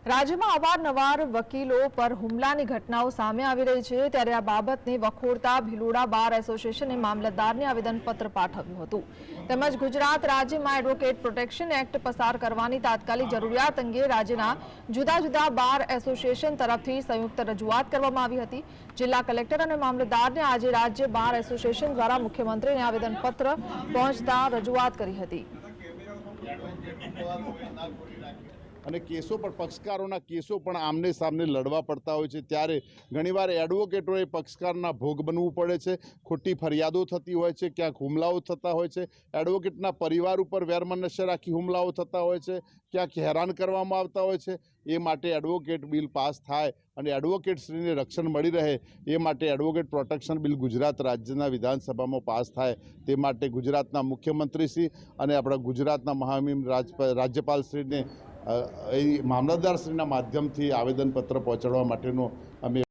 રાજ્યમાં અવારનવાર વકીલો પર હુમલાની ઘટનાઓ સામે આવી રહી છે, ત્યારે આ બાબતને વખોડતા ભિલોડા બાર એસોસિએશને મામલતદારને આવેદનપત્ર પાઠવ્યું હતું. તેમજ ગુજરાત રાજ્યમાં એડવોકેટ પ્રોટેક્શન એક્ટ પસાર કરવાની તાત્કાલિક જરૂરિયાત અંગે રાજ્યના જુદા જુદા બાર એસોસિએશન તરફથી સંયુક્ત રજૂઆત કરવામાં આવી હતી. જિલ્લા કલેક્ટર અને મામલતદારને આજે રાજ્ય બાર એસોસિએશન દ્વારા મુખ્યમંત્રીને આવેદનપત્ર પહોંચતા રજૂઆત કરી હતી. અને કેસો પણ પક્ષકારોના કેસો પણ આમને સામને લડવા પડતા હોય છે, ત્યારે ઘણીવાર એડવોકેટોએ પક્ષકારના ભોગ બનવું પડે છે. ખોટી ફરિયાદો થતી હોય છે, ક્યાંક હુમલાઓ થતા હોય છે, એડવોકેટના પરિવાર ઉપર વેરમનસ્ય રાખી હુમલાઓ થતા હોય છે, ક્યાંક હેરાન કરવામાં આવતા હોય છે. એ માટે એડવોકેટ બિલ પાસ થાય અને એડવોકેટશ્રીને રક્ષણ મળી રહે એ માટે એડવોકેટ પ્રોટેક્શન બિલ ગુજરાત રાજ્યના વિધાનસભામાં પાસ થાય તે માટે ગુજરાતના મુખ્યમંત્રીશ્રી અને આપણા ગુજરાતના મહામહિમ રાજ્યપાલશ્રીને મામલતદારશ્રીના માધ્યમથી આવેદનપત્ર પહોંચાડવા માટેનો અમે